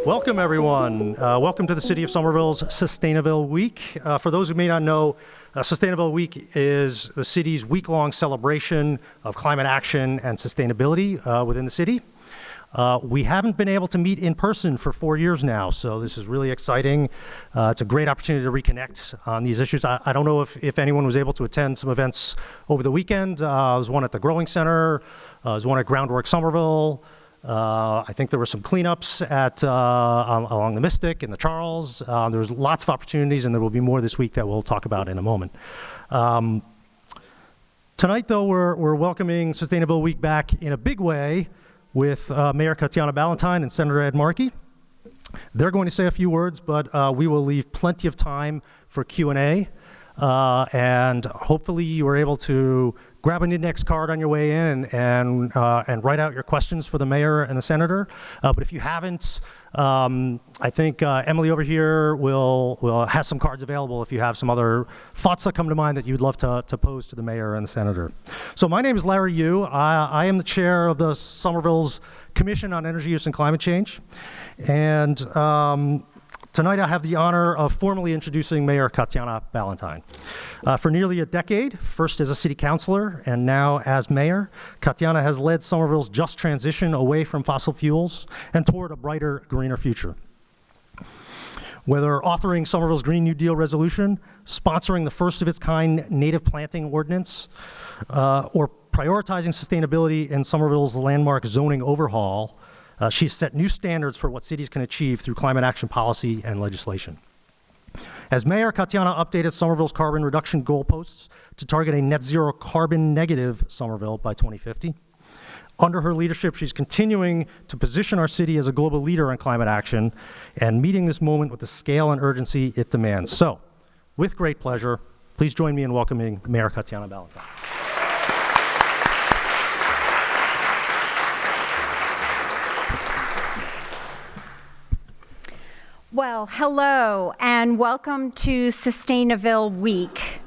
Welcome, everyone. Welcome to the City of Somerville's Sustainaville Week. For those who may not know, Sustainaville Week is the city's week-long celebration of climate action and sustainability within the city. We haven't been able to meet in person for 4 years now, so this is really exciting. It's a great opportunity to reconnect on these issues. I don't know if anyone was able to attend some events over the weekend. There was one at the Growing Center, there was one at Groundwork Somerville. I think there were some cleanups along the Mystic and the Charles. There's lots of opportunities, and there will be more this week that we'll talk about in a moment. Tonight, though, we're welcoming Sustainaville Week back in a big way with Mayor Ballantyne and Senator Ed Markey. They're going to say a few words, but we will leave plenty of time for Q&A. And hopefully you were able to grab an index card on your way in and write out your questions for the mayor and the senator. But if you haven't, I think Emily over here will have some cards available if you have some other thoughts that come to mind that you'd love to pose to the mayor and the senator. So my name is Larry Yu. I am the chair of the Somerville's Commission on Energy Use and Climate Change. And tonight I have the honor of formally introducing Mayor Ballantyne. For nearly a decade, first as a city councilor and now as mayor, Katiana has led Somerville's just transition away from fossil fuels and toward a brighter, greener future. Whether authoring Somerville's Green New Deal resolution, sponsoring the first of its kind native planting ordinance, or prioritizing sustainability in Somerville's landmark zoning overhaul, she's set new standards for what cities can achieve through climate action policy and legislation. As mayor, Katiana updated Somerville's carbon reduction goalposts to target a net zero carbon negative Somerville by 2050. Under her leadership, she's continuing to position our city as a global leader in climate action and meeting this moment with the scale and urgency it demands. So, with great pleasure, please join me in welcoming Mayor Ballantyne. Well, hello and welcome to Sustainaville Week.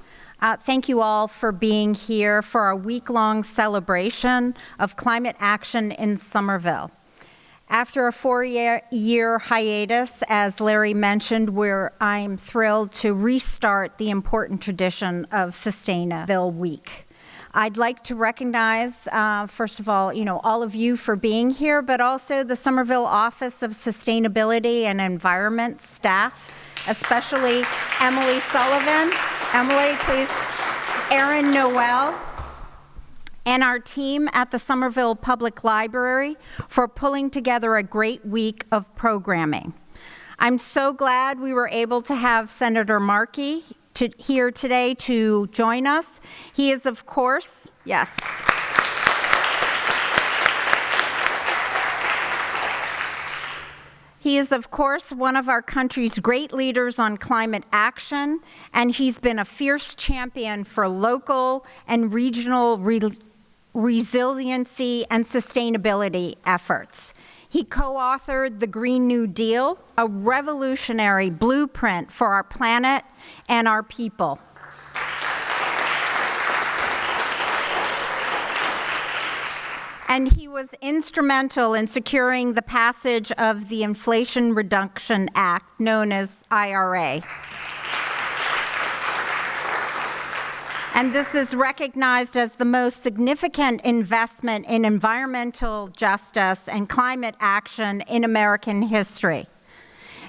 Thank you all for being here for our week-long celebration of climate action in Somerville. After a 4-year hiatus, as Larry mentioned, I'm thrilled to restart the important tradition of Sustainaville Week. I'd like to recognize, first of all, all of you for being here, but also the Somerville Office of Sustainability and Environment staff, especially Emily Sullivan. Emily, please. Erin Noel, and our team at the Somerville Public Library for pulling together a great week of programming. I'm so glad we were able to have Senator Markey here today to join us. He is, of course, yes. He is, of course, one of our country's great leaders on climate action, and he's been a fierce champion for local and regional resiliency and sustainability efforts. He co-authored the Green New Deal, a revolutionary blueprint for our planet and our people. And he was instrumental in securing the passage of the Inflation Reduction Act, known as IRA. And this is recognized as the most significant investment in environmental justice and climate action in American history.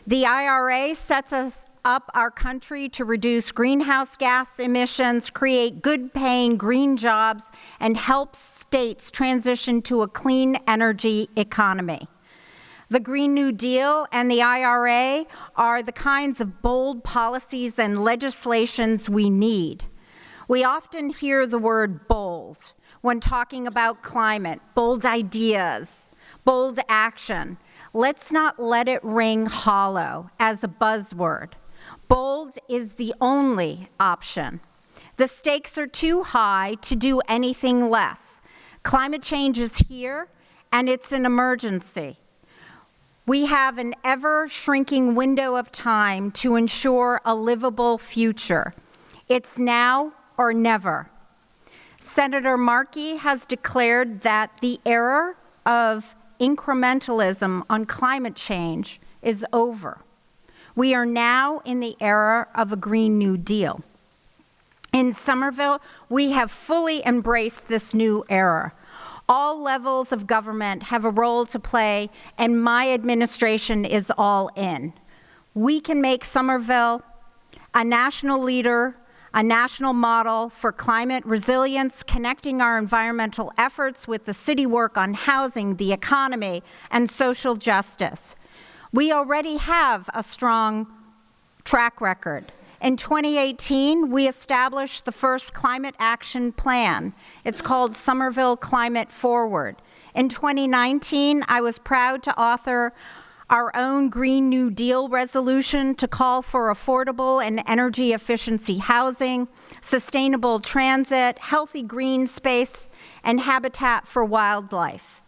The IRA sets us up our country to reduce greenhouse gas emissions, create good-paying green jobs, and help states transition to a clean energy economy. The Green New Deal and the IRA are the kinds of bold policies and legislations we need. We often hear the word bold when talking about climate, bold ideas, bold action. Let's not let it ring hollow as a buzzword. Bold is the only option. The stakes are too high to do anything less. Climate change is here, and it's an emergency. We have an ever-shrinking window of time to ensure a livable future. It's now or never. Senator Markey has declared that the era of incrementalism on climate change is over. We are now in the era of a Green New Deal. In Somerville, we have fully embraced this new era. All levels of government have a role to play, and my administration is all in. We can make Somerville a national leader, a national model for climate resilience, connecting our environmental efforts with the city work on housing, the economy, and social justice. We already have a strong track record. In 2018, we established the first climate action plan. It's called Somerville Climate Forward. In 2019, I was proud to author our own Green New Deal resolution to call for affordable and energy efficiency housing, sustainable transit, healthy green space, and habitat for wildlife.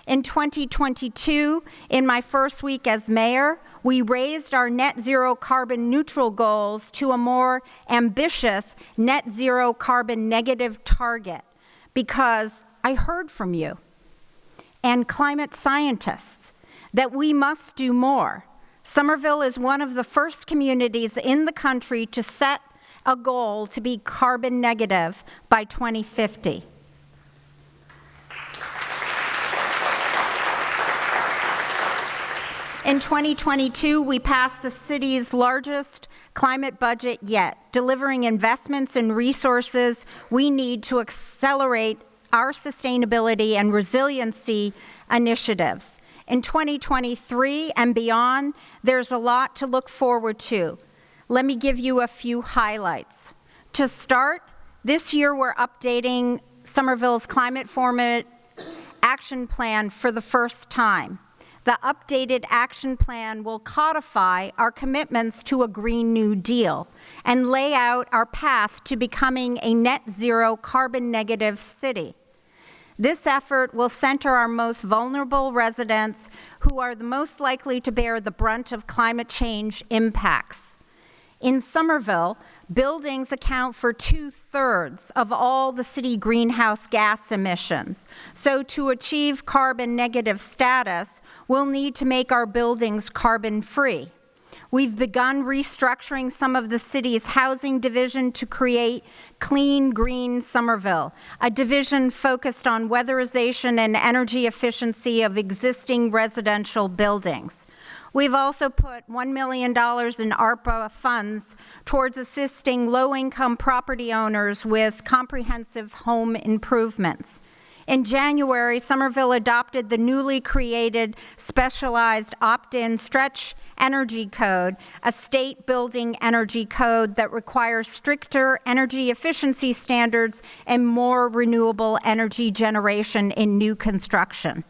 In 2022, in my first week as mayor, we raised our net zero carbon neutral goals to a more ambitious net zero carbon negative target because I heard from you and climate scientists that we must do more. Somerville is one of the first communities in the country to set a goal to be carbon negative by 2050. In 2022, we passed the city's largest climate budget yet, delivering investments and resources we need to accelerate our sustainability and resiliency initiatives. In 2023 and beyond, there's a lot to look forward to. Let me give you a few highlights. To start, this year we're updating Somerville's Climate Forward Action Plan for the first time. The updated action plan will codify our commitments to a Green New Deal and lay out our path to becoming a net zero carbon negative city. This effort will center our most vulnerable residents who are the most likely to bear the brunt of climate change impacts. In Somerville, buildings account for 2/3 of all the city greenhouse gas emissions. So to achieve carbon negative status, we'll need to make our buildings carbon free. We've begun restructuring some of the city's housing division to create Clean Green Somerville, a division focused on weatherization and energy efficiency of existing residential buildings. We've also put $1 million in ARPA funds towards assisting low-income property owners with comprehensive home improvements. In January, Somerville adopted the newly created specialized opt-in stretch energy code, a state building energy code that requires stricter energy efficiency standards and more renewable energy generation in new construction.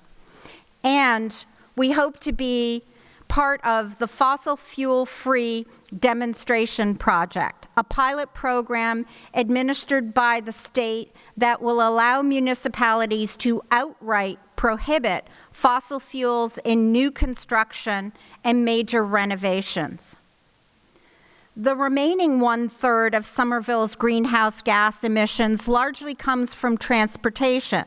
And we hope to be part of the fossil fuel-free demonstration project, a pilot program administered by the state that will allow municipalities to outright prohibit fossil fuels in new construction and major renovations. The remaining 1/3 of Somerville's greenhouse gas emissions largely comes from transportation.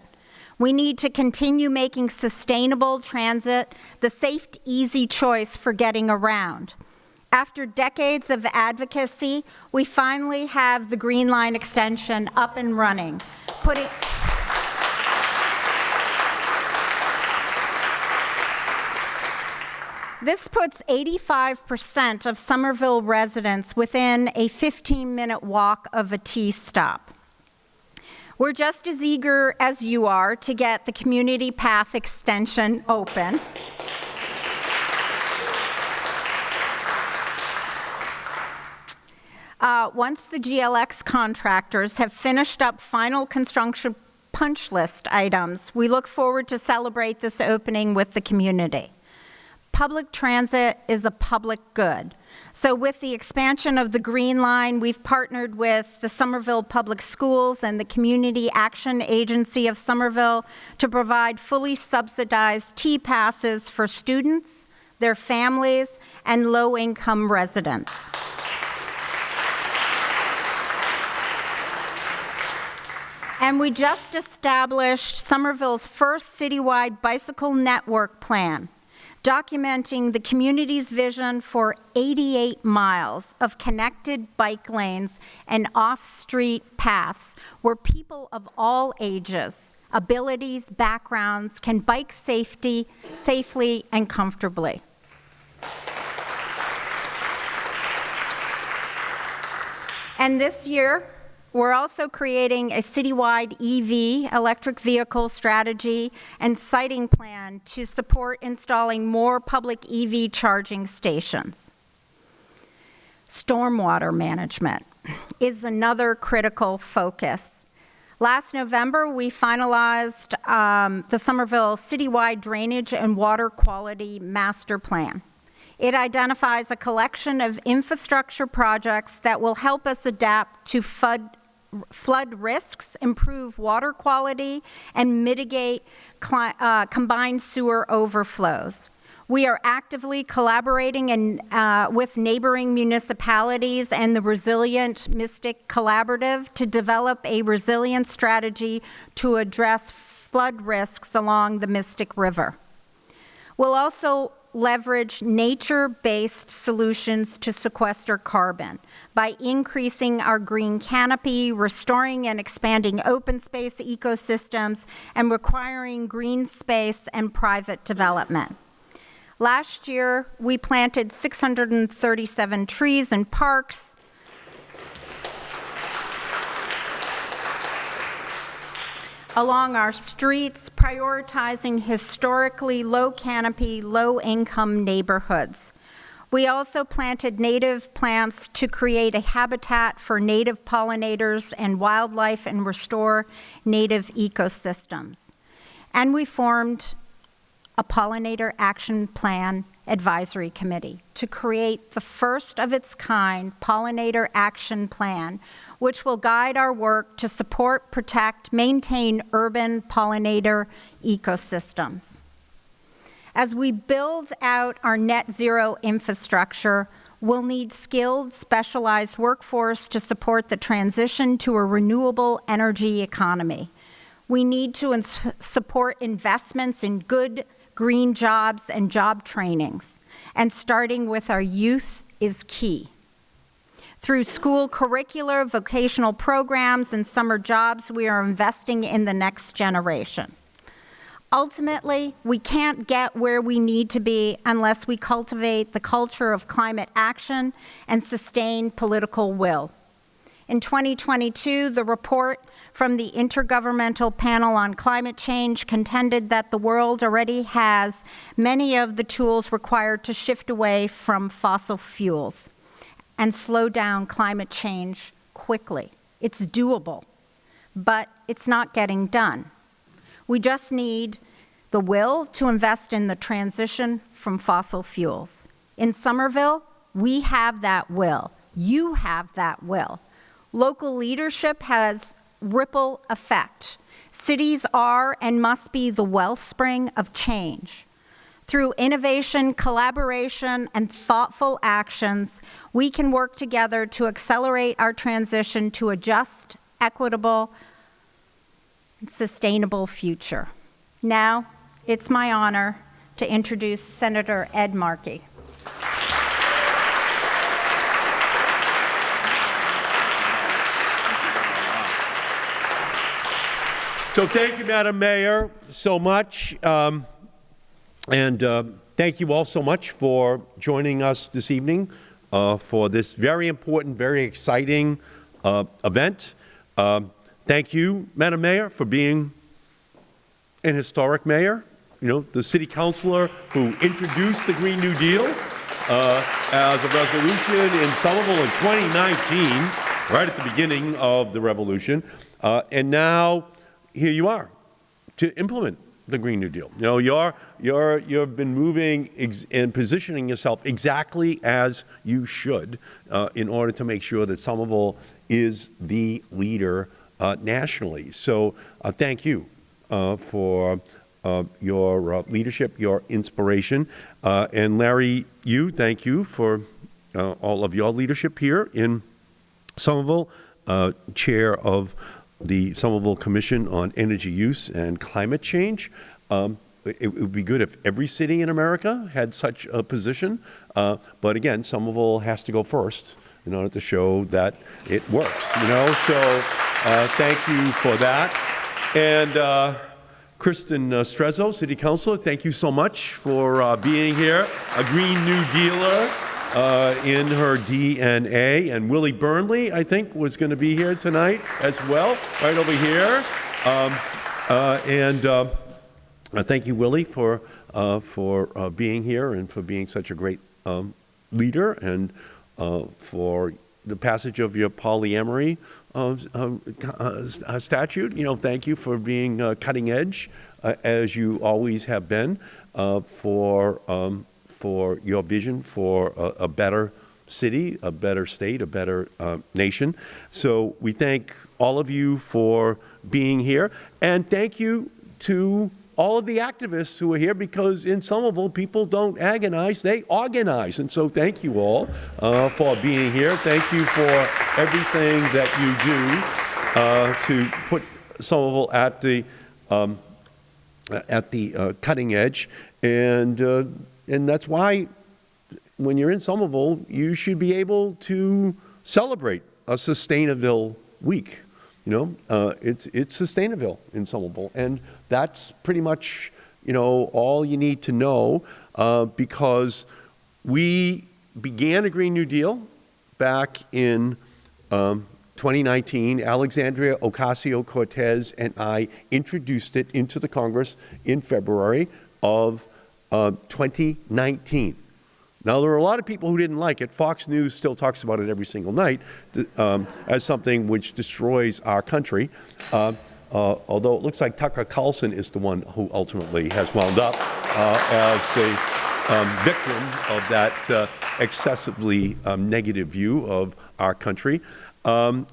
We need to continue making sustainable transit the safe, easy choice for getting around. After decades of advocacy, we finally have the Green Line extension up and running, This puts 85% of Somerville residents within a 15-minute walk of a T-stop. We're just as eager as you are to get the community path extension open. Once the GLX contractors have finished up final construction punch list items, we look forward to celebrate this opening with the community. Public transit is a public good. So with the expansion of the Green Line, we've partnered with the Somerville Public Schools and the Community Action Agency of Somerville to provide fully subsidized T-passes for students, their families, and low-income residents. And we just established Somerville's first citywide bicycle network plan. documenting the community's vision for 88 miles of connected bike lanes and off-street paths where people of all ages, abilities, backgrounds can bike safely and comfortably. And this year, we're also creating a citywide EV, electric vehicle strategy and siting plan to support installing more public EV charging stations. Stormwater management is another critical focus. Last November, we finalized the Somerville Citywide Drainage and Water Quality Master Plan. It identifies a collection of infrastructure projects that will help us adapt to flood risks, improve water quality, and mitigate combined sewer overflows. We are actively collaborating with neighboring municipalities and the Resilient Mystic Collaborative to develop a resilient strategy to address flood risks along the Mystic River. We'll also leverage nature-based solutions to sequester carbon by increasing our green canopy, restoring and expanding open space ecosystems, and requiring green space and private development. Last year, we planted 637 trees in parks, along our streets, prioritizing historically low canopy, low income neighborhoods. We also planted native plants to create a habitat for native pollinators and wildlife and restore native ecosystems. And we formed a Pollinator Action Plan Advisory Committee to create the first of its kind Pollinator Action Plan, which will guide our work to support, protect, maintain urban pollinator ecosystems. As we build out our net zero infrastructure, we'll need skilled, specialized workforce to support the transition to a renewable energy economy. We need to support investments in good green jobs and job trainings, and starting with our youth is key. Through school curricular, vocational programs, and summer jobs, we are investing in the next generation. Ultimately, we can't get where we need to be unless we cultivate the culture of climate action and sustain political will. In 2022, the report from the Intergovernmental Panel on Climate Change contended that the world already has many of the tools required to shift away from fossil fuels and slow down climate change quickly. It's doable, but it's not getting done. We just need the will to invest in the transition from fossil fuels. In Somerville, we have that will. You have that will. Local leadership has ripple effect. Cities are and must be the wellspring of change. Through innovation, collaboration, and thoughtful actions, we can work together to accelerate our transition to a just, equitable, and sustainable future. Now, it's my honor to introduce Senator Ed Markey. So thank you, Madam Mayor, so much. And thank you all so much for joining us this evening for this very important, very exciting event. Thank you, Madam Mayor, for being an historic mayor. You know, the city councilor who introduced the Green New Deal as a resolution in Somerville in 2019, right at the beginning of the revolution. And now here you are to implement the Green New Deal. You know, you've been moving and positioning yourself exactly as you should in order to make sure that Somerville is the leader nationally. So thank you for your leadership, your inspiration. And Larry, thank you for all of your leadership here in Somerville, chair of the Somerville Commission on Energy Use and Climate Change. it would be good if every city in America had such a position. But again, Somerville has to go first in order to show that it works, So thank you for that. And Kristen Strezzo, City Councilor, thank you so much for being here. A Green New Dealer in her DNA. And Willie Burnley, I think, was going to be here tonight as well, right over here. Thank you, Willie, for being here and for being such a great leader, and for the passage of your polyamory statute. Thank you for being cutting edge, as you always have been, for your vision for a better city, a better state, a better nation. So we thank all of you for being here, and thank you to all of the activists who are here, because in Somerville, people don't agonize, they organize. And so thank you all for being here. Thank you for everything that you do to put Somerville at the cutting edge. And that's why when you're in Somerville, you should be able to celebrate a Sustainaville week. It's Sustainaville in Somerville, and that's pretty much, all you need to know, because we began a Green New Deal back in 2019. Alexandria Ocasio-Cortez and I introduced it into the Congress in February of 2019. Now, there are a lot of people who didn't like it. Fox News still talks about it every single night as something which destroys our country, although it looks like Tucker Carlson is the one who ultimately has wound up as the victim of that excessively negative view of our country. And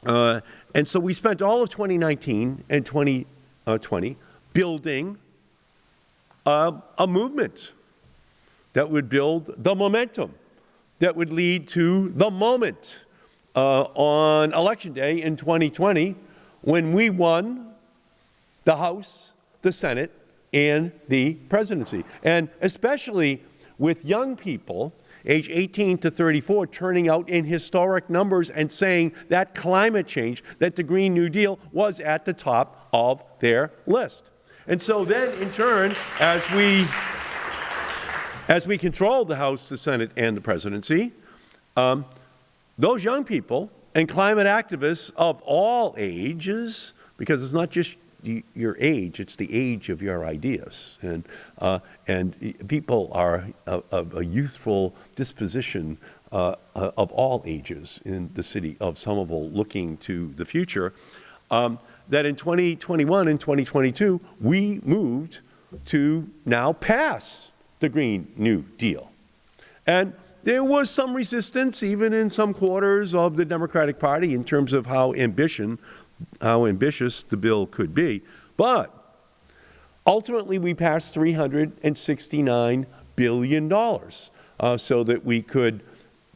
so we spent all of 2019 and 2020 building a movement that would build the momentum that would lead to the moment on Election Day in 2020, when we won the House, the Senate, and the presidency. And especially with young people, age 18 to 34, turning out in historic numbers and saying that climate change, that the Green New Deal was at the top of their list. And so then, in turn, as we controlled the House, the Senate, and the presidency, those young people and climate activists of all ages, because it's not just your age, it's the age of your ideas, and people are of a youthful disposition of all ages in the city of Somerville, looking to the future, that in 2021 and 2022, we moved to now pass the Green New Deal. And there was some resistance, even in some quarters of the Democratic Party, in terms of how ambitious the bill could be. But ultimately, we passed $369 billion so that we could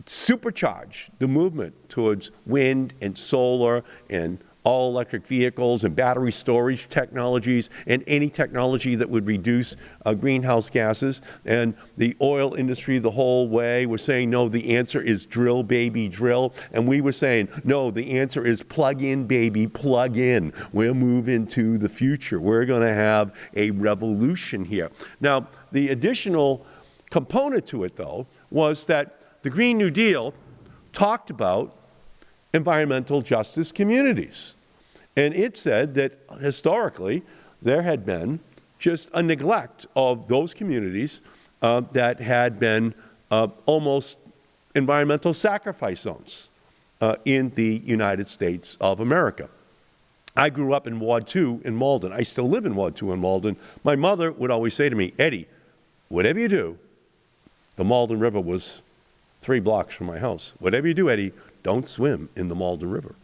supercharge the movement towards wind and solar and all-electric vehicles and battery storage technologies and any technology that would reduce greenhouse gases. And the oil industry the whole way was saying, no, the answer is drill, baby, drill. And we were saying, no, the answer is plug in, baby, plug in. We're moving to the future. We're going to have a revolution here. Now, the additional component to it, though, was that the Green New Deal talked about environmental justice communities. And it said that historically there had been just a neglect of those communities that had been almost environmental sacrifice zones in the United States of America. I grew up in Ward 2 in Malden. I still live in Ward 2 in Malden. My mother would always say to me, Eddie, whatever you do, the Malden River was 3 blocks from my house. Whatever you do, Eddie, don't swim in the Malden River.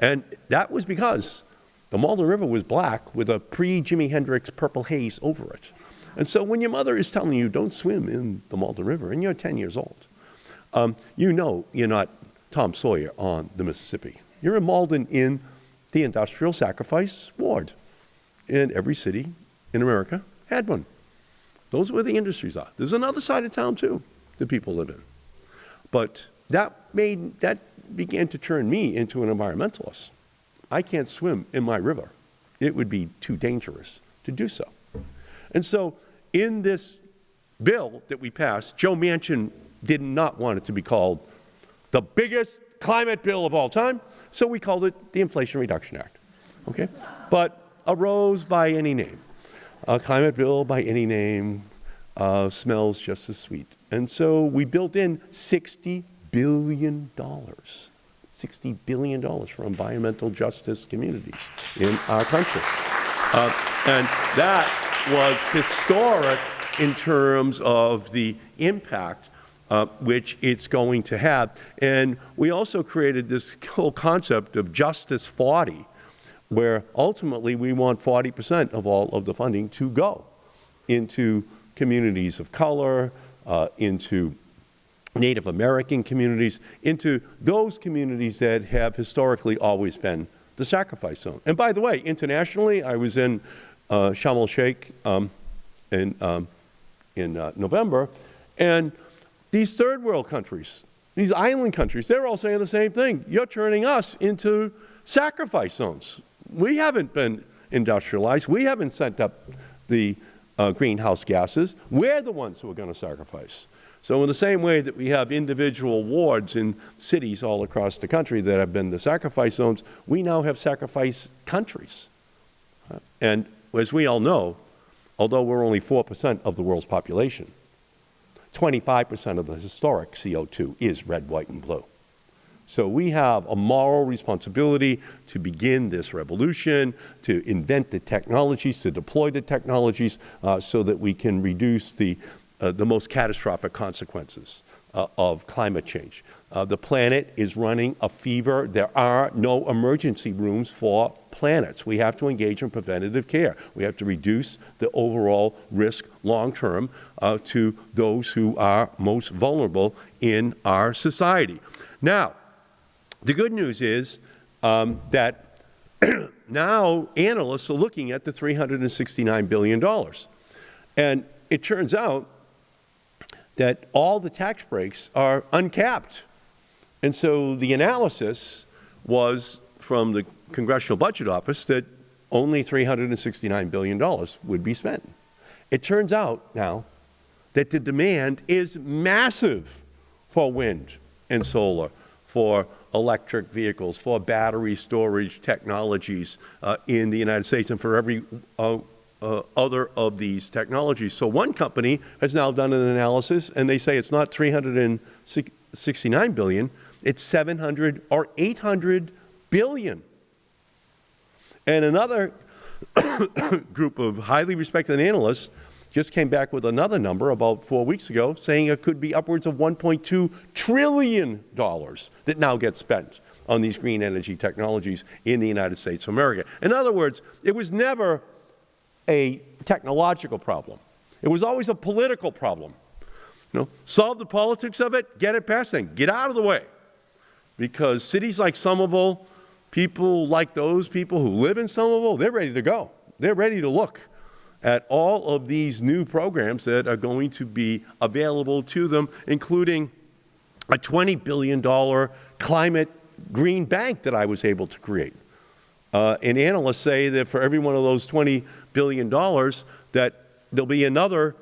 And that was because the Malden River was black with a pre-Jimi Hendrix purple haze over it. And so when your mother is telling you don't swim in the Malden River and you're 10 years old, you know you're not Tom Sawyer on the Mississippi. You're in Malden in the industrial sacrifice ward. And every city in America had one. Those are where the industries are. There's another side of town, too, that people live in. But that began to turn me into an environmentalist. I can't swim in my river. It would be too dangerous to do so. And so in this bill that we passed, Joe Manchin did not want it to be called the biggest climate bill of all time, so we called it the Inflation Reduction Act. Okay? But a rose by any name, a climate bill by any name, smells just as sweet. And so we built in $60 billion. $60 billion for environmental justice communities in our country. And that was historic in terms of the impact which it's going to have. And we also created this whole concept of Justice 40, where ultimately we want 40% of all of the funding to go into communities of color, into Native American communities, into those communities that have historically always been the sacrifice zone. And by the way, internationally, I was in Sharm el-Sheikh in November, and these third world countries, these island countries, they're all saying the same thing. You're turning us into sacrifice zones. We haven't been industrialized. We haven't sent up the greenhouse gases. We're the ones who are going to sacrifice. So in the same way that we have individual wards in cities all across the country that have been the sacrifice zones, we now have sacrifice countries. And as we all know, although we're only 4% of the world's population, 25% of the historic CO2 is red, white, and blue. So we have a moral responsibility to begin this revolution, to invent the technologies, to deploy the technologies so that we can reduce the most catastrophic consequences of climate change. The planet is running a fever. There are no emergency rooms for planets. We have to engage in preventative care. We have to reduce the overall risk long-term to those who are most vulnerable in our society. Now, the good news is that now analysts are looking at the $369 billion. And it turns out that all the tax breaks are uncapped. And so the analysis was from the Congressional Budget Office that only $369 billion would be spent. It turns out now that the demand is massive for wind and solar, for electric vehicles, for battery storage technologies in the United States, and for every other of these technologies. So one company has now done an analysis, and they say it's not $369 billion, it's 700 or 800 billion. And another group of highly respected analysts just came back with another number about 4 weeks ago, saying it could be upwards of $1.2 trillion that now gets spent on these green energy technologies in the United States of America. In other words, it was never a technological problem. It was always a political problem. You know, solve the politics of it, get it passed, and get out of the way. Because cities like Somerville, people like those people who live in Somerville, they're ready to go. They're ready to look at all of these new programs that are going to be available to them, including a $20 billion climate green bank that I was able to create. And analysts say that for every one of those $20 billion, that there'll be another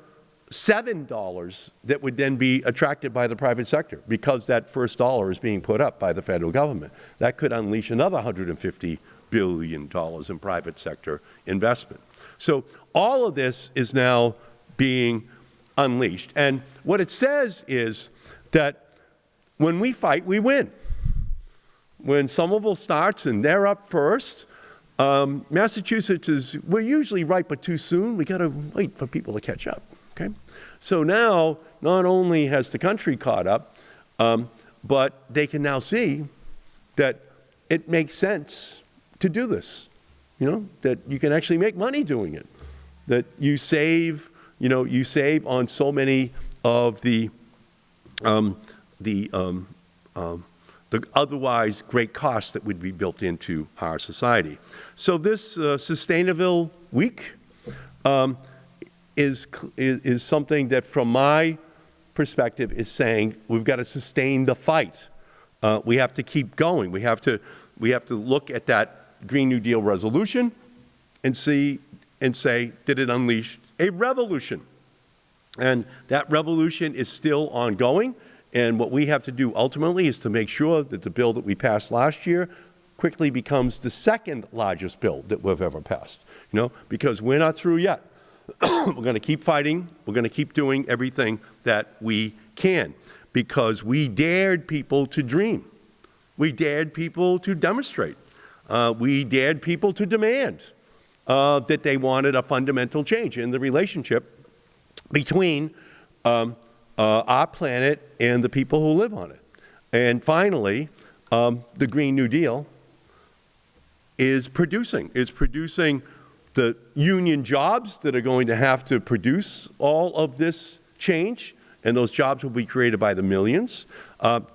$7 that would then be attracted by the private sector, because that first dollar is being put up by the federal government. That could unleash another $150 billion in private sector investment. So all of this is now being unleashed. And what it says is that when we fight, we win. When Somerville starts and they're up first, Massachusetts we're usually right, but too soon. We got to wait for people to catch up. Okay? So now, not only has the country caught up, but they can now see that it makes sense to do this. You know, that you can actually make money doing it. That you save, you save on so many of the otherwise great costs that would be built into our society. So this Sustainaville Week, is something that, from my perspective, is saying we've got to sustain the fight. We have to keep going. We have to look at that Green New Deal resolution and say, did it unleash a revolution? And that revolution is still ongoing. And what we have to do ultimately is to make sure that the bill that we passed last year quickly becomes the second largest bill that we've ever passed. Because we're not through yet. We're going to keep fighting. We're going to keep doing everything that we can, because we dared people to dream. We dared people to demonstrate. We dared people to demand that they wanted a fundamental change in the relationship between our planet and the people who live on it. And finally, the Green New Deal is producing the union jobs that are going to have to produce all of this change, and those jobs will be created by the millions.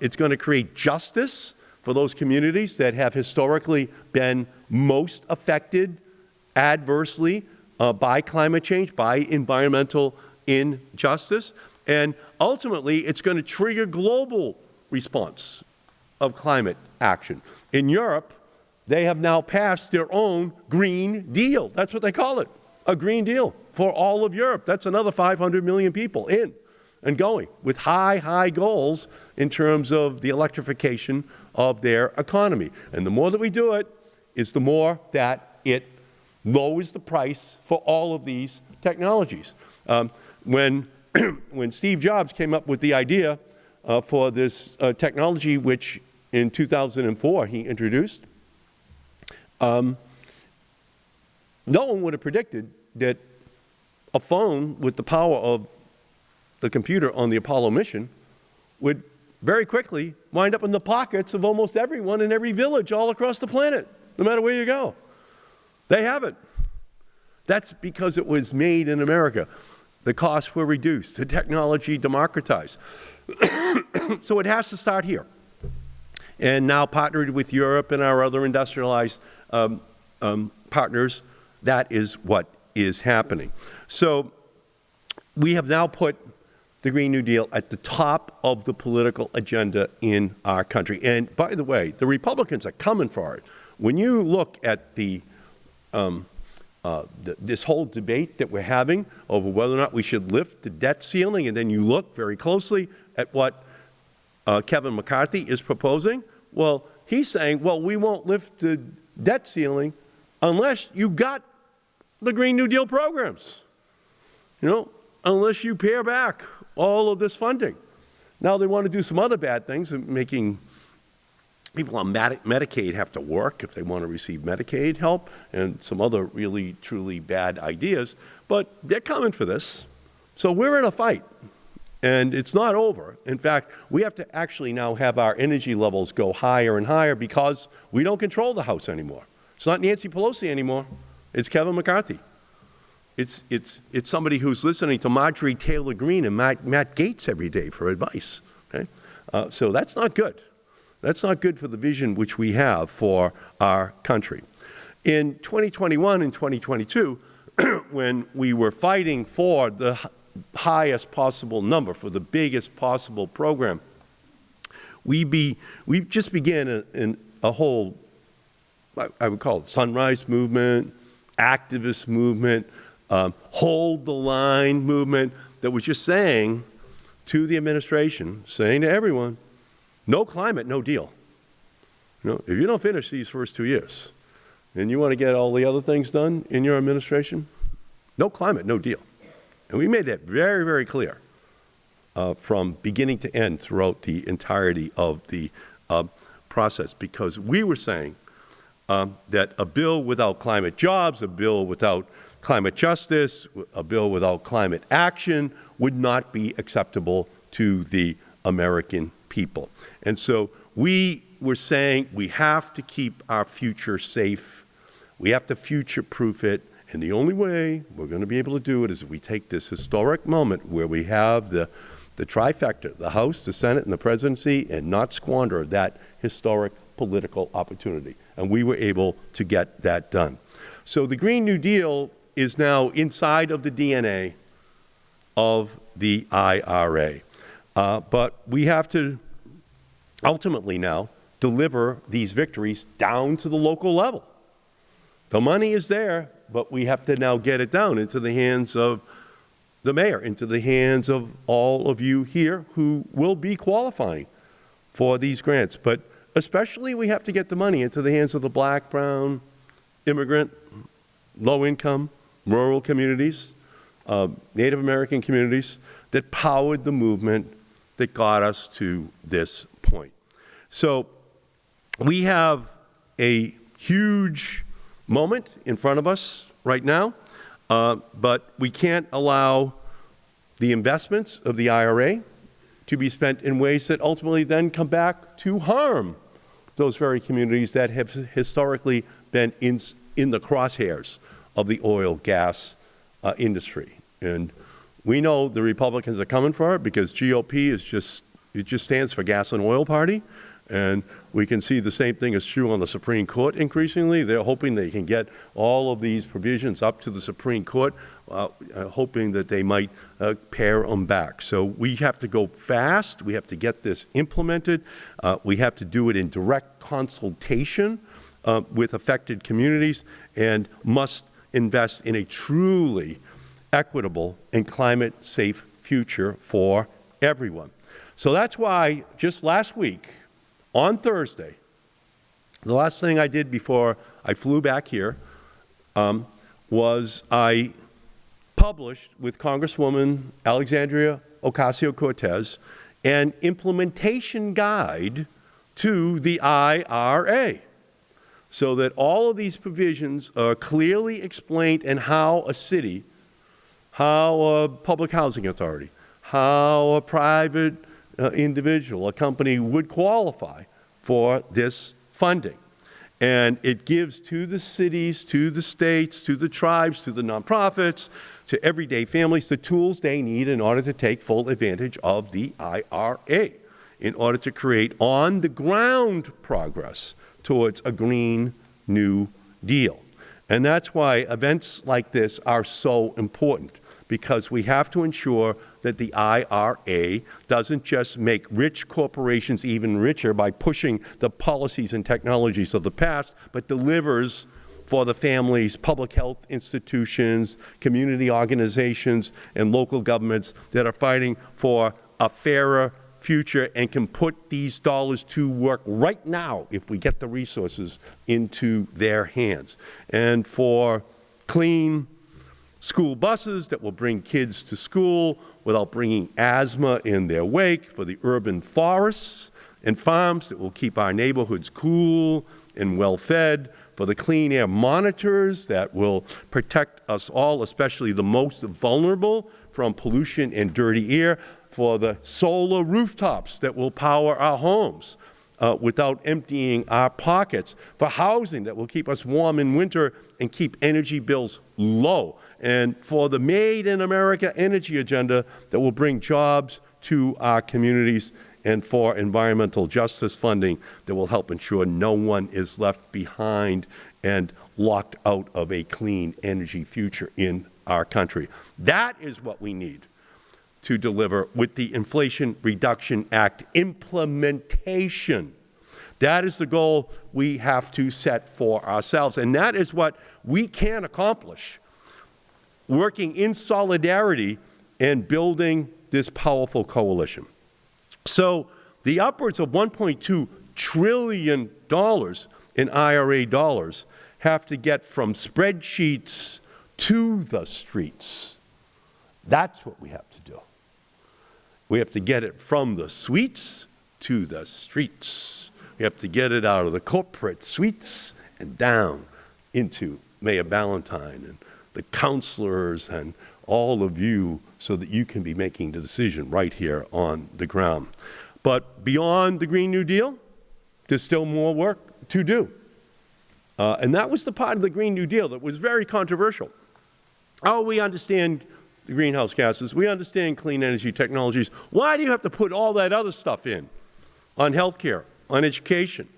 It's going to create justice for those communities that have historically been most affected adversely by climate change, by environmental injustice. And ultimately, it's going to trigger global response of climate action. In Europe, they have now passed their own Green Deal. That's what they call it, a Green Deal for all of Europe. That's another 500 million people in and going with high goals in terms of the electrification of their economy. And the more that we do it, is the more that it lowers the price for all of these technologies. When Steve Jobs came up with the idea for this technology, which in 2004 he introduced, no one would have predicted that a phone with the power of the computer on the Apollo mission would very quickly wind up in the pockets of almost everyone in every village all across the planet, no matter where you go. They have it. That's because it was made in America. The costs were reduced, the technology democratized. So it has to start here. And now, partnered with Europe and our other industrialized partners, that is what is happening. So we have now put the Green New Deal at the top of the political agenda in our country. And by the way, the Republicans are coming for it. When you look at this whole debate that we're having over whether or not we should lift the debt ceiling, and then you look very closely at what Kevin McCarthy is proposing, well, he's saying, well, we won't lift the debt ceiling unless you got the Green New Deal programs, unless you pare back all of this funding. Now they want to do some other bad things, making people on Medicaid have to work if they want to receive Medicaid help, and some other really, truly bad ideas. But they're coming for this. So we're in a fight, and it's not over. In fact, we have to actually now have our energy levels go higher and higher because we don't control the House anymore. It's not Nancy Pelosi anymore. It's Kevin McCarthy. It's somebody who's listening to Marjorie Taylor Greene and Matt Gaetz every day for advice. Okay? So that's not good. That's not good for the vision which we have for our country. In 2021 and 2022, when we were fighting for the highest possible number, for the biggest possible program, we just began a whole, I would call it sunrise movement, activist movement, hold the line movement that was just saying to the administration, saying to everyone, no climate, no deal. If you don't finish these first 2 years and you want to get all the other things done in your administration, no climate, no deal. And we made that very, very clear from beginning to end throughout the entirety of the process, because we were saying that a bill without climate jobs, a bill without climate justice, a bill without climate action would not be acceptable to the American people. And so we were saying we have to keep our future safe. We have to future-proof it. And the only way we're going to be able to do it is if we take this historic moment where we have the trifecta, the House, the Senate, and the presidency, and not squander that historic political opportunity. And we were able to get that done. So the Green New Deal is now inside of the DNA of the IRA. But we have to ultimately now deliver these victories down to the local level. The money is there, but we have to now get it down into the hands of the mayor, into the hands of all of you here who will be qualifying for these grants. But especially we have to get the money into the hands of the black, brown, immigrant, low-income, rural communities, Native American communities that powered the movement that got us to this point. So we have a huge moment in front of us right now, but we can't allow the investments of the IRA to be spent in ways that ultimately then come back to harm those very communities that have historically been in the crosshairs of the oil, gas industry. And we know the Republicans are coming for it because GOP is just stands for Gas and Oil Party. And we can see the same thing is true on the Supreme Court increasingly. They're hoping they can get all of these provisions up to the Supreme Court, hoping that they might pare them back. So we have to go fast. We have to get this implemented. We have to do it in direct consultation with affected communities and must invest in a truly equitable and climate-safe future for everyone. So that's why just last week, on Thursday, the last thing I did before I flew back here was I published with Congresswoman Alexandria Ocasio-Cortez an implementation guide to the IRA so that all of these provisions are clearly explained and how a city, how a public housing authority, how a private individual, a company would qualify for this funding. And it gives to the cities, to the states, to the tribes, to the nonprofits, to everyday families the tools they need in order to take full advantage of the IRA, in order to create on-the-ground progress towards a Green New Deal. And that's why events like this are so important, because we have to ensure that the IRA doesn't just make rich corporations even richer by pushing the policies and technologies of the past, but delivers for the families, public health institutions, community organizations, and local governments that are fighting for a fairer future and can put these dollars to work right now if we get the resources into their hands. And for clean school buses that will bring kids to school without bringing asthma in their wake, for the urban forests and farms that will keep our neighborhoods cool and well-fed, for the clean air monitors that will protect us all, especially the most vulnerable, from pollution and dirty air, for the solar rooftops that will power our homes without emptying our pockets, for housing that will keep us warm in winter and keep energy bills low, and for the Made in America energy agenda that will bring jobs to our communities, and for environmental justice funding that will help ensure no one is left behind and locked out of a clean energy future in our country. That is what we need to deliver with the Inflation Reduction Act implementation. That is the goal we have to set for ourselves, and that is what we can accomplish working in solidarity and building this powerful coalition. So the upwards of $1.2 trillion in IRA dollars have to get from spreadsheets to the streets. That's what we have to do. We have to get it from the suites to the streets. We have to get it out of the corporate suites and down into Mayor Ballantyne and the counselors and all of you, so that you can be making the decision right here on the ground. But beyond the Green New Deal, there's still more work to do. And that was the part of the Green New Deal that was very controversial. Oh, we understand the greenhouse gases. We understand clean energy technologies. Why do you have to put all that other stuff in on health care, on education,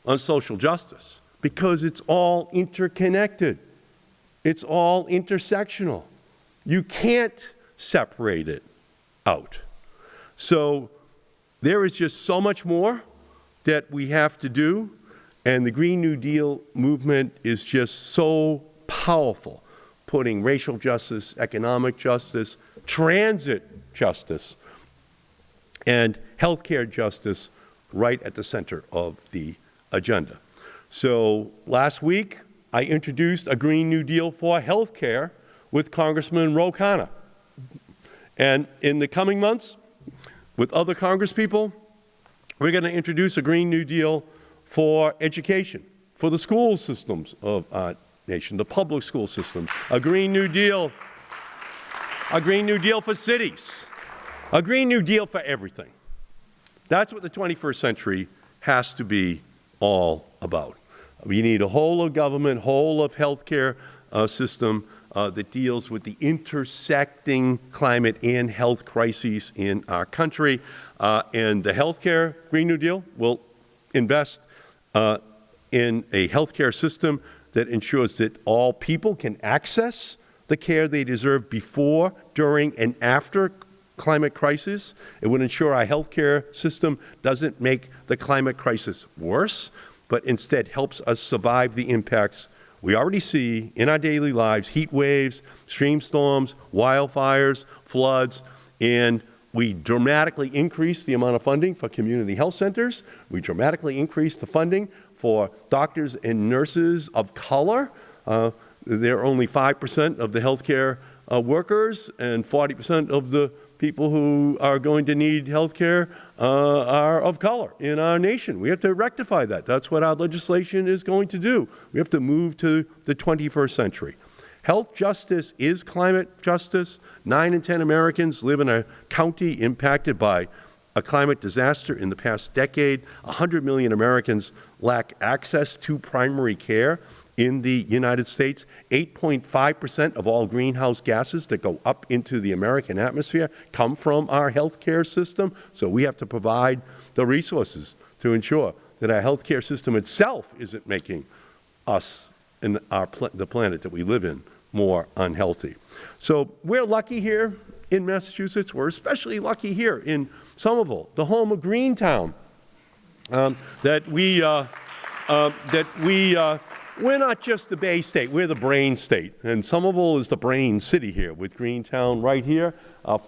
on social justice? Because it's all interconnected. It's all intersectional. You can't separate it out. So there is just so much more that we have to do, and the Green New Deal movement is just so powerful, putting racial justice, economic justice, transit justice, and healthcare justice right at the center of the agenda. So last week, I introduced a Green New Deal for healthcare with Congressman Ro Khanna. And in the coming months, with other congresspeople, we're going to introduce a Green New Deal for education, for the school systems of our nation, the public school systems, a Green New Deal for cities, a Green New Deal for everything. That's what the 21st century has to be all about. We need a whole of government, whole of healthcare system that deals with the intersecting climate and health crises in our country. And the healthcare Green New Deal will invest in a healthcare system that ensures that all people can access the care they deserve before, during, and after climate crisis. It would ensure our healthcare system doesn't make the climate crisis worse, but instead helps us survive the impacts we already see in our daily lives: heat waves, extreme storms, wildfires, floods, and we dramatically increase the amount of funding for community health centers. We dramatically increase the funding for doctors and nurses of color. They're only 5% of the healthcare workers, and 40% of the people who are going to need health care are of color in our nation. We have to rectify that. That's what our legislation is going to do. We have to move to the 21st century. Health justice is climate justice. 9 in 10 Americans live in a county impacted by a climate disaster in the past decade. 100 million Americans lack access to primary care in the United States. 8.5% of all greenhouse gases that go up into the American atmosphere come from our health care system. So we have to provide the resources to ensure that our health care system itself isn't making us and the planet that we live in more unhealthy. So we're lucky here in Massachusetts. We're especially lucky here in Somerville, the home of Greentown, we're not just the Bay State, we're the brain state. And Somerville is the brain city here with Greentown right here.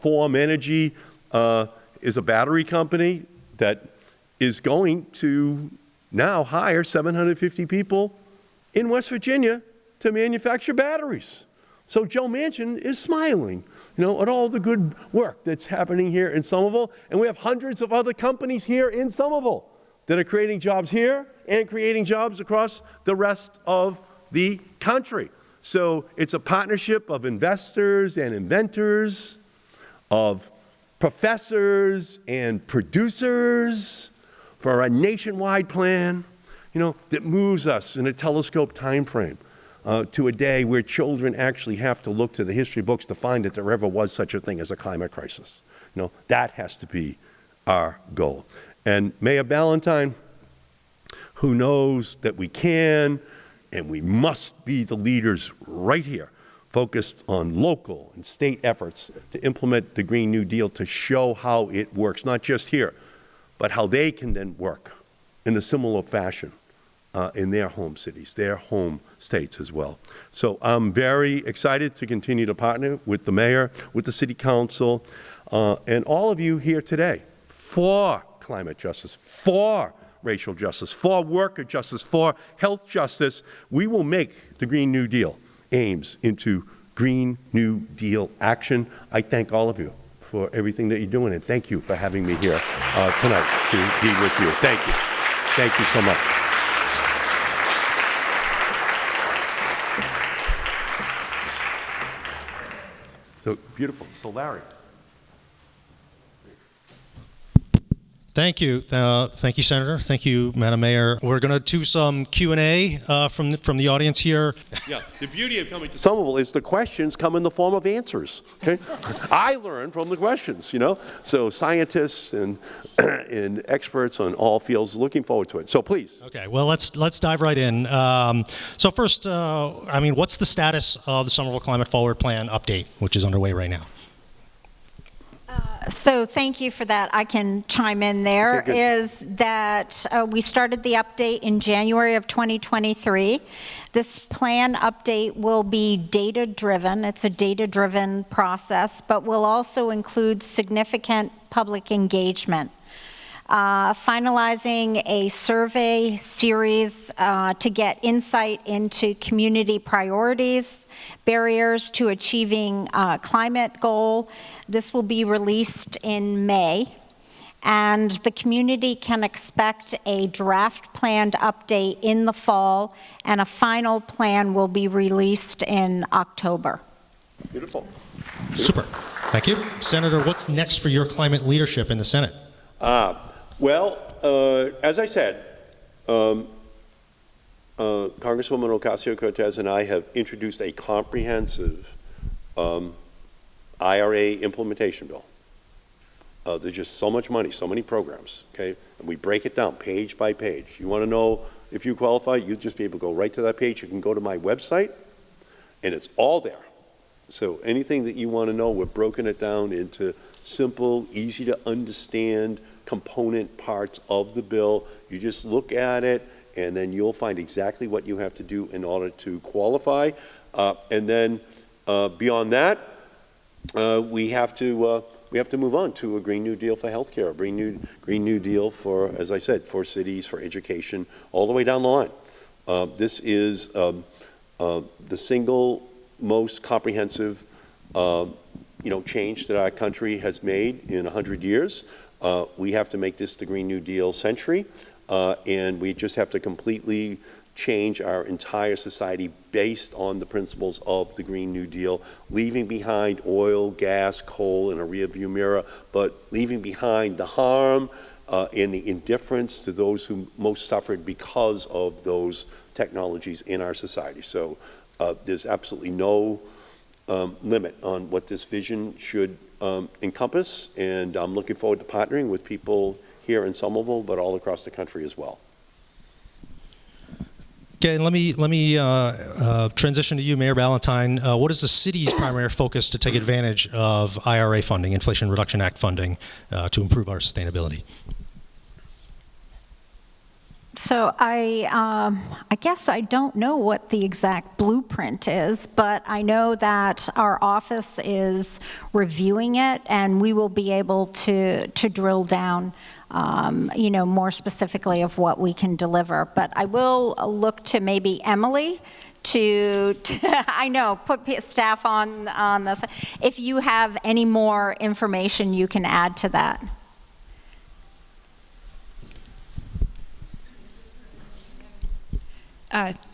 Form Energy is a battery company that is going to now hire 750 people in West Virginia to manufacture batteries. So Joe Manchin is smiling, at all the good work that's happening here in Somerville. And we have hundreds of other companies here in Somerville that are creating jobs here and creating jobs across the rest of the country. So it's a partnership of investors and inventors, of professors and producers for a nationwide plan, that moves us in a telescope time frame to a day where children actually have to look to the history books to find that there ever was such a thing as a climate crisis. That has to be our goal. And Mayor Ballantyne, who knows that we can and we must be the leaders right here, focused on local and state efforts to implement the Green New Deal to show how it works, not just here, but how they can then work in a similar fashion in their home cities, their home states as well. So I'm very excited to continue to partner with the mayor, with the city council, and all of you here today for climate justice, for racial justice, for worker justice, for health justice. We will make the Green New Deal aims into Green New Deal action. I thank all of you for everything that you're doing, and thank you for having me here tonight to be with you. Thank you. Thank you so much. So beautiful. So Larry. Thank you. Thank you, Senator. Thank you, Madam Mayor. We're going to do some Q&A from the audience here. Yeah, the beauty of coming to Somerville is the questions come in the form of answers, okay? I learn from the questions, you know? So scientists and experts on all fields, looking forward to it. So please. Okay, well, let's dive right in. So first, what's the status of the Somerville Climate Forward Plan update, which is underway right now? So thank you for that. I can chime in there. Okay, is that we started the update in January of 2023. This plan update will be data-driven. It's a data-driven process, but will also include significant public engagement. Finalizing a survey series to get insight into community priorities, barriers to achieving climate goal. This will be released in May, and the community can expect a draft planned update in the fall, and a final plan will be released in October. Beautiful. Super. Thank you. Senator, what's next for your climate leadership in the Senate? Well, as I said, Congresswoman Ocasio-Cortez and I have introduced a comprehensive IRA implementation bill. There's just so much money, so many programs, okay? And we break it down page by page. You want to know if you qualify, you'll just be able to go right to that page. You can go to my website, and it's all there. So anything that you want to know, we've broken it down into simple, easy to understand component parts of the bill. You just look at it, and then you'll find exactly what you have to do in order to qualify. And then beyond that, we have to move on to a Green New Deal for healthcare, a Green New Deal for, as I said, for cities, for education, all the way down the line. This is the single most comprehensive change that our country has made in 100 years. We have to make this the Green New Deal century, and we just have to completely change our entire society based on the principles of the Green New Deal, leaving behind oil, gas, coal in a rearview mirror, but leaving behind the harm and the indifference to those who most suffered because of those technologies in our society. So there's absolutely no limit on what this vision should encompass, and I'm looking forward to partnering with people here in Somerville, but all across the country as well. Okay, let me transition to you, Mayor Ballantyne. What is the city's primary focus to take advantage of IRA funding, Inflation Reduction Act funding, to improve our sustainability? So I guess I don't know what the exact blueprint is, but I know that our office is reviewing it, and we will be able to drill down, more specifically of what we can deliver. But I will look to maybe Emily to I know, put staff on this. If you have any more information you can add to that.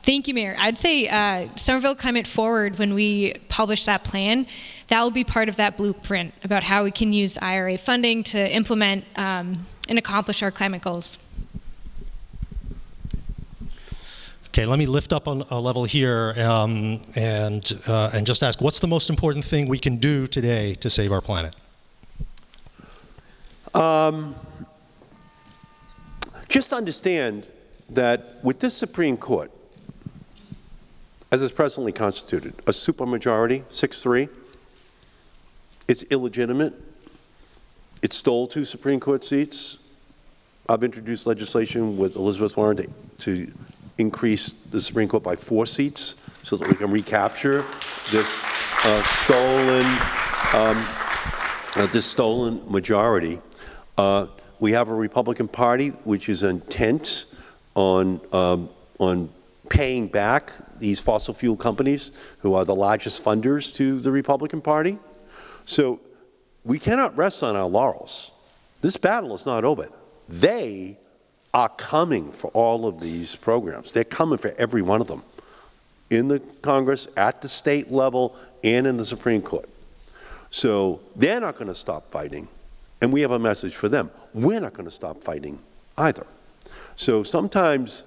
Thank you, Mayor. I'd say Somerville Climate Forward, when we publish that plan, that will be part of that blueprint about how we can use IRA funding to implement and accomplish our climate goals. Okay, let me lift up on a level here and just ask, what's the most important thing we can do today to save our planet? Just understand that with this Supreme Court, as it's presently constituted, a supermajority, 6-3, it's illegitimate. It stole 2 Supreme Court seats. I've introduced legislation with Elizabeth Warren to increase the Supreme Court by 4 seats so that we can recapture this stolen majority. We have a Republican Party which is intent on paying back these fossil fuel companies who are the largest funders to the Republican Party. So we cannot rest on our laurels. This battle is not over. They are coming for all of these programs. They're coming for every one of them in the Congress, at the state level, and in the Supreme Court. So they're not going to stop fighting and we have a message for them. We're not going to stop fighting either. So sometimes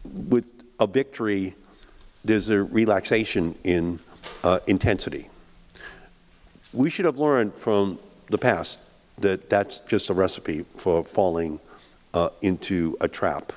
with a victory, there's a relaxation in intensity. We should have learned from the past that that's just a recipe for falling into a trap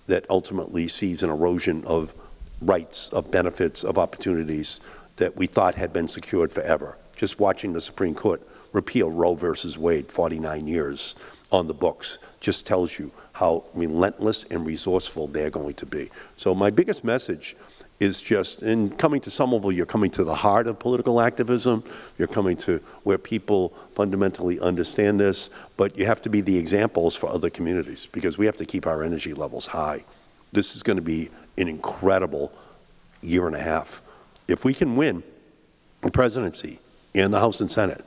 that ultimately sees an erosion of rights, of benefits, of opportunities that we thought had been secured forever. Just watching the Supreme Court repeal Roe versus Wade, 49 years on the books, just tells you how relentless and resourceful they're going to be. So my biggest message is just, in coming to Somerville, you're coming to the heart of political activism. You're coming to where people fundamentally understand this, but you have to be the examples for other communities, because we have to keep our energy levels high. This is going to be an incredible year and a half. If we can win the presidency and the House and Senate,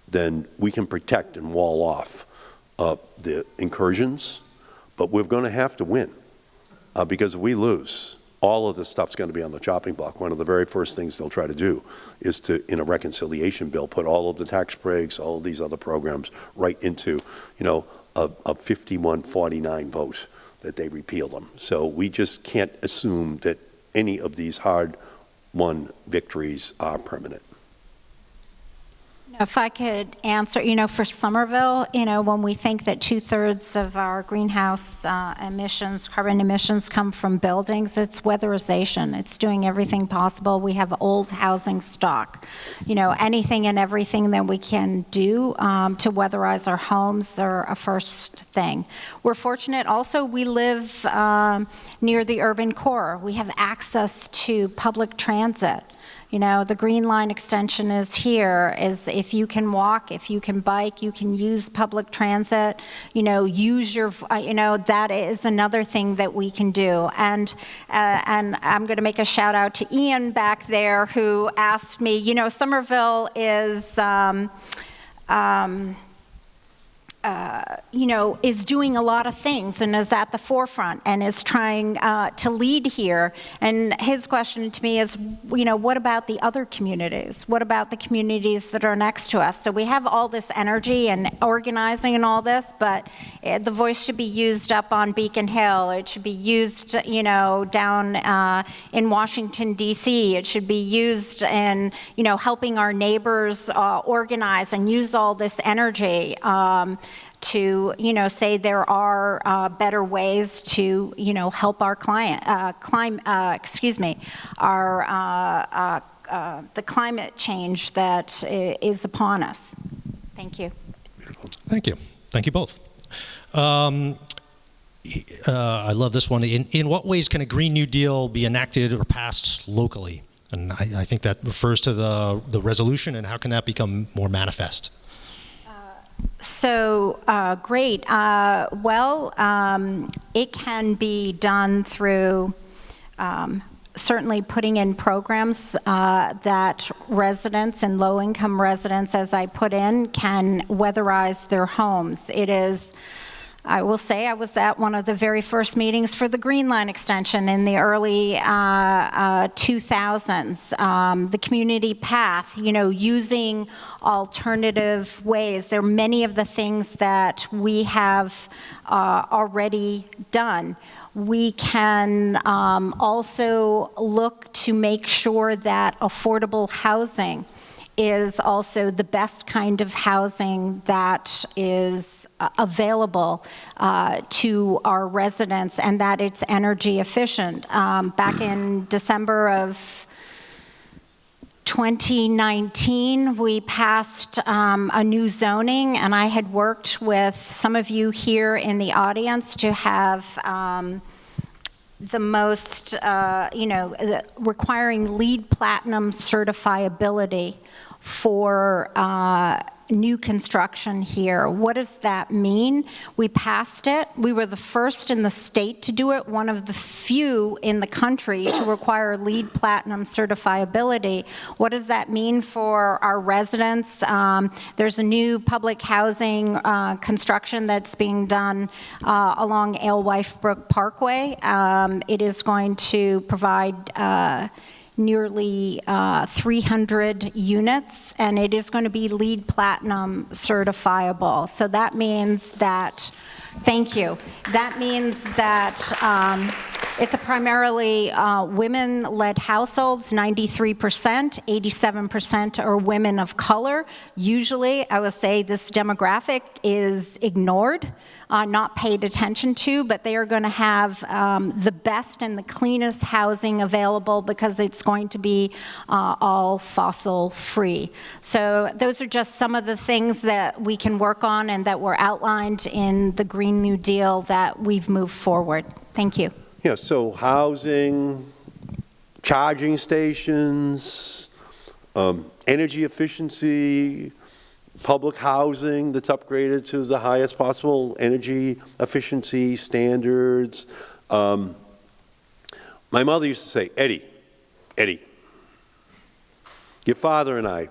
then we can protect and wall off the incursions, but we're going to have to win, because if we lose, all of this stuff's going to be on the chopping block. One of the very first things they'll try to do is to, in a reconciliation bill, put all of the tax breaks, all of these other programs right into, you know, a 51-49 vote that they repeal them. So we just can't assume that any of these hard-won victories are permanent. If I could answer, for Somerville, when we think that 2/3 of our greenhouse emissions, carbon emissions come from buildings, it's weatherization. It's doing everything possible. We have old housing stock. Anything and everything that we can do to weatherize our homes are a first thing. We're fortunate also, we live near the urban core. We have access to public transit. The Green Line extension is here, is if you can walk, if you can bike, you can use public transit, use your, that is another thing that we can do. And I'm going to make a shout out to Ian back there who asked me, Somerville is, is doing a lot of things and is at the forefront and is trying to lead here. And his question to me is, what about the other communities? What about the communities that are next to us? So we have all this energy and organizing and all this, but the voice should be used up on Beacon Hill. It should be used, down in Washington, D.C. It should be used in, helping our neighbors organize and use all this energy. To say there are better ways to help our the climate change that is upon us. Thank you. Thank you. Thank you both. I love this one. In what ways can a Green New Deal be enacted or passed locally? And I think that refers to the resolution, and how can that become more manifest? So, great. It can be done through certainly putting in programs that residents and low-income residents, as I put in, can weatherize their homes. It is, I will say, I was at one of the very first meetings for the Green Line extension in the early 2000s. The community path, using alternative ways. There are many of the things that we have already done. We can also look to make sure that affordable housing is also the best kind of housing that is available to our residents, and that it's energy efficient. Back in December of 2019, we passed a new zoning, and I had worked with some of you here in the audience to have the most, requiring LEED Platinum certifiability for new construction here. What does that mean? We passed it. We were the first in the state to do it, one of the few in the country to require LEED Platinum certifiability. What does that mean for our residents? There's a new public housing construction that's being done along Alewife Brook Parkway. It is going to provide nearly 300 units, and it is going to be LEED Platinum certifiable. So that means that, thank you, that means that it's a primarily women-led households, 93%, 87% are women of color. Usually, I will say this demographic is ignored, not paid attention to, but they are going to have the best and the cleanest housing available because it's going to be all fossil-free. So those are just some of the things that we can work on and that were outlined in the Green New Deal that we've moved forward. Thank you. Yeah, so housing, charging stations, energy efficiency, public housing that's upgraded to the highest possible energy efficiency standards. My mother used to say, Eddie, your father and I,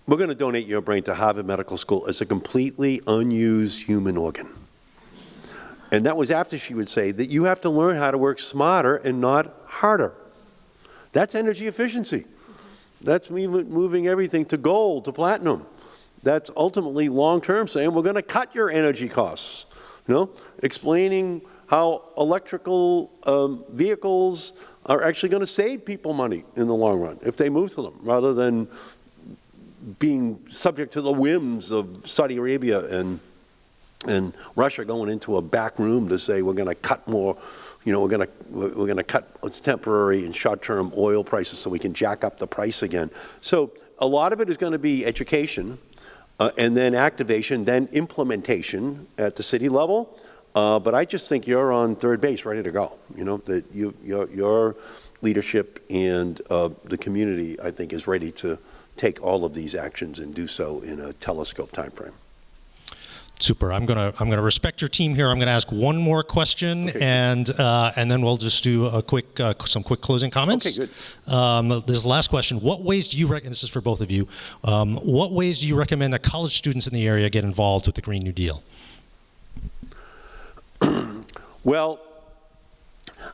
we're going to donate your brain to Harvard Medical School as a completely unused human organ. And that was after she would say that you have to learn how to work smarter and not harder. That's energy efficiency. That's moving everything to gold, to platinum. That's ultimately long-term saying we're going to cut your energy costs. You know, explaining how electrical vehicles are actually going to save people money in the long run if they move to them, rather than being subject to the whims of Saudi Arabia and Russia going into a back room to say we're going to cut more, you know, we're going to cut temporary and short-term oil prices so we can jack up the price again. So a lot of it is going to be education, and then activation, then implementation at the city level. But I just think you're on third base, ready to go. You know, that your leadership and the community, I think, is ready to take all of these actions and do so in a telescope timeframe. Super. I'm gonna respect your team here. I'm gonna ask one more question, okay, and then we'll just do a quick some quick closing comments. Okay, good. This is the last question. What ways do you and this is for both of you. What ways do you recommend that college students in the area get involved with the Green New Deal? Well,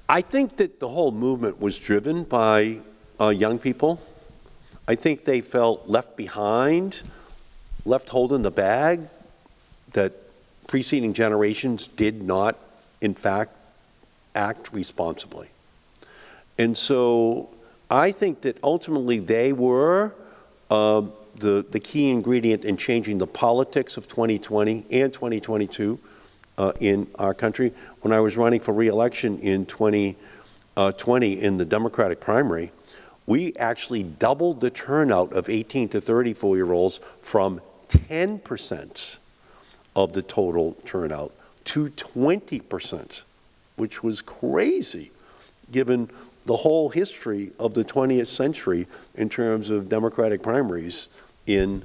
I think that the whole movement was driven by young people. I think they felt left behind, left holding the bag, that preceding generations did not, in fact, act responsibly. And so I think that ultimately they were the key ingredient in changing the politics of 2020 and 2022 in our country. When I was running for re-election in 2020 in the Democratic primary, we actually doubled the turnout of 18 to 34-year-olds from 10% of the total turnout to 20%, which was crazy given the whole history of the 20th century in terms of Democratic primaries in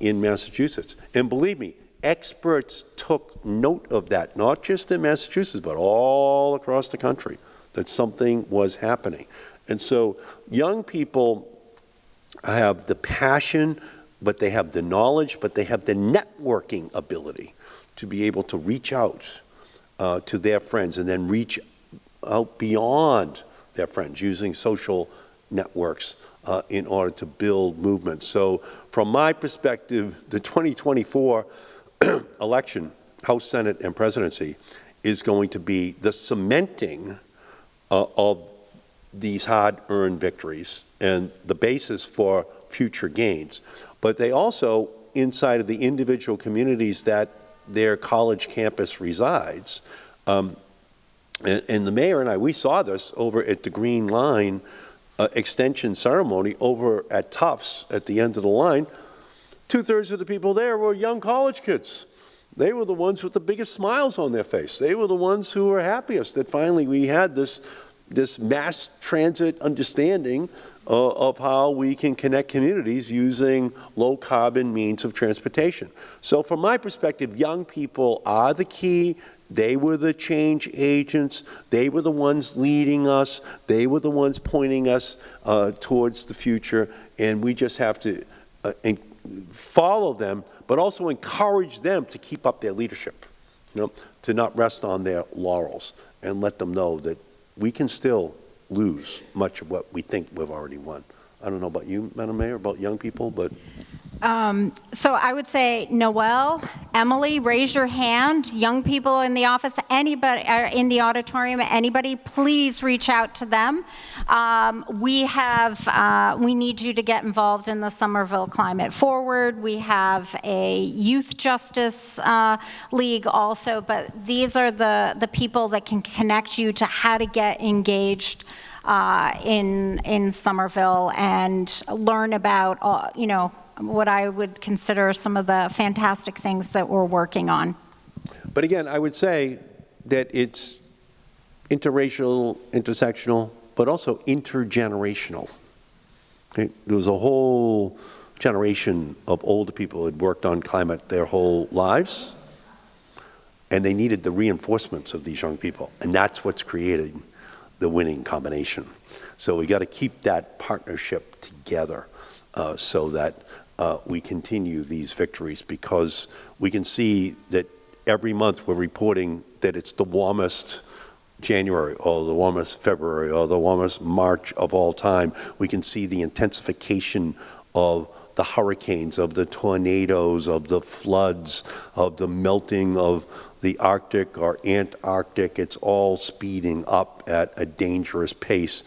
Massachusetts. And believe me, experts took note of that, not just in Massachusetts, but all across the country, that something was happening. And so young people have the passion, but they have the knowledge, but they have the networking ability to be able to reach out to their friends and then reach out beyond their friends using social networks in order to build movements. So from my perspective, the 2024 election, House, Senate, and presidency is going to be the cementing of these hard-earned victories and the basis for future gains. But they also, inside of the individual communities that their college campus resides, and the mayor and I, we saw this over at the Green Line extension ceremony over at Tufts at the end of the line. 2/3 of the people there were young college kids. They were the ones with the biggest smiles on their face. They were the ones who were happiest that finally we had this mass transit understanding of how we can connect communities using low-carbon means of transportation. So from my perspective, young people are the key. They were the change agents. They were the ones leading us. They were the ones pointing us towards the future. And we just have to follow them, but also encourage them to keep up their leadership, you know, to not rest on their laurels, and let them know that we can still lose much of what we think we've already won. I don't know about you, Madam Mayor, about young people, but So I would say, Noel, Emily, raise your hand. Young people in the office, anybody in the auditorium, anybody, please reach out to them. We need you to get involved in the Somerville Climate Forward. We have a youth justice league also, but these are the people that can connect you to how to get engaged in Somerville and learn about, what I would consider some of the fantastic things that we're working on. But again, I would say that it's interracial, intersectional, but also intergenerational. Okay? There was a whole generation of older people who had worked on climate their whole lives, and they needed the reinforcements of these young people, and that's what's created the winning combination. So we got to keep that partnership together so that we continue these victories, because we can see that every month we're reporting that it's the warmest January or the warmest February or the warmest March of all time. We can see the intensification of the hurricanes, of the tornadoes, of the floods, of the melting of the Arctic or Antarctic. It's all speeding up at a dangerous pace.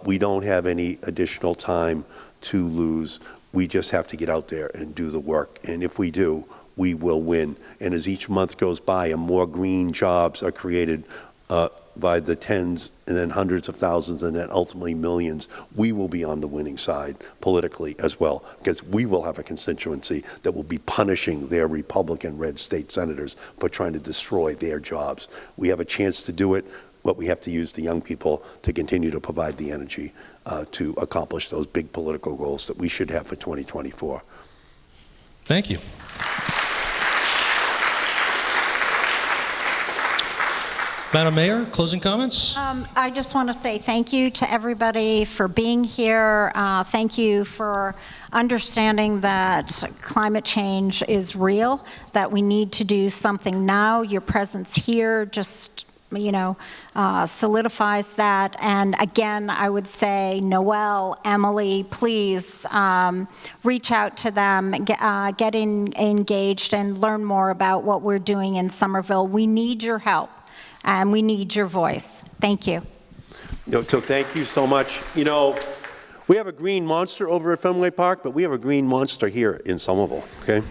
We don't have any additional time to lose. We just have to get out there and do the work. And if we do, we will win. And as each month goes by and more green jobs are created by the tens and then hundreds of thousands and then ultimately millions, we will be on the winning side politically as well, because we will have a constituency that will be punishing their Republican red state senators for trying to destroy their jobs. We have a chance to do it, but we have to use the young people to continue to provide the energy to accomplish those big political goals that we should have for 2024. Thank you. Madam Mayor, closing comments? I just want to say thank you to everybody for being here. Thank you for understanding that climate change is real, that we need to do something now. Your presence here just solidifies that. And again, I would say, Noel, Emily, please reach out to them, get engaged and learn more about what we're doing in Somerville. We need your help and we need your voice. Thank you. So thank you so much. We have a green monster over at Fenway Park, but we have a green monster here in Somerville, okay?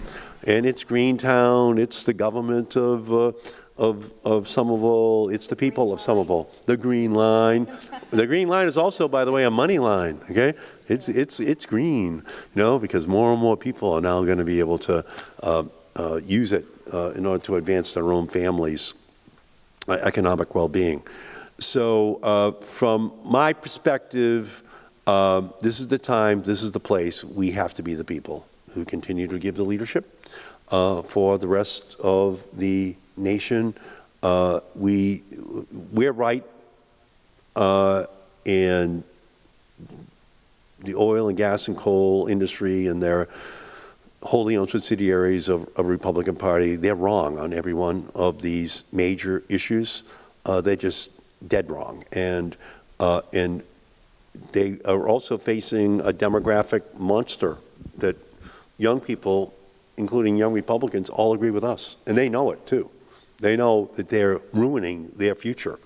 And it's Greentown, it's the government of Somerville, it's the people of Somerville. The Green Line. The Green Line is also, by the way, a money line, okay? It's green, because more and more people are now going to be able to use it in order to advance their own families' economic well-being. So from my perspective, this is the time, this is the place. We have to be the people who continue to give the leadership for the rest of the nation. We're right, and the oil and gas and coal industry and their wholly owned subsidiaries of Republican Party, they're wrong on every one of these major issues. They're just dead wrong, and they are also facing a demographic monster that young people, including young Republicans, all agree with us, and they know it too. They know that they're ruining their future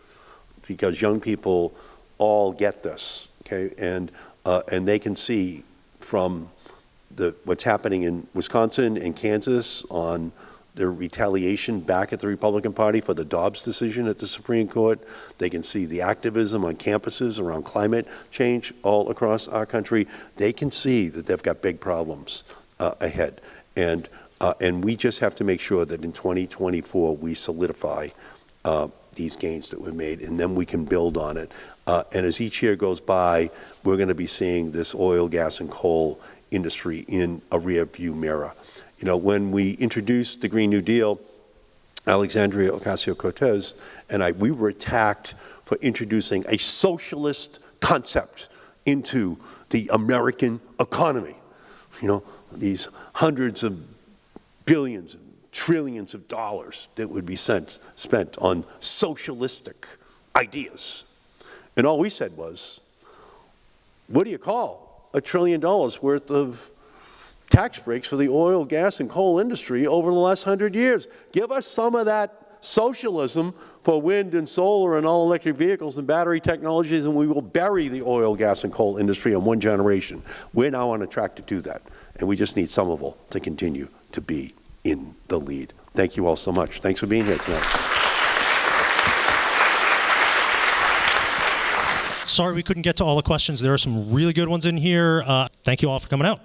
because young people all get this, okay? And they can see from what's happening in Wisconsin and Kansas on their retaliation back at the Republican Party for the Dobbs decision at the Supreme Court. They can see the activism on campuses around climate change all across our country. They can see that they've got big problems ahead. And we just have to make sure that in 2024 we solidify these gains that we've made, and then we can build on it. And as each year goes by, we're going to be seeing this oil, gas, and coal industry in a rear-view mirror. When we introduced the Green New Deal, Alexandria Ocasio-Cortez and we were attacked for introducing a socialist concept into the American economy. These hundreds of billions and trillions of dollars that would be spent on socialistic ideas. And all we said was, what do you call $1 trillion worth of tax breaks for the oil, gas, and coal industry over the last 100 years? Give us some of that socialism for wind and solar and all electric vehicles and battery technologies, and we will bury the oil, gas, and coal industry in one generation. We're now on a track to do that, and we just need Somerville to continue to be in the lead. Thank you all so much. Thanks for being here tonight. Sorry we couldn't get to all the questions. There are some really good ones in here. Thank you all for coming out.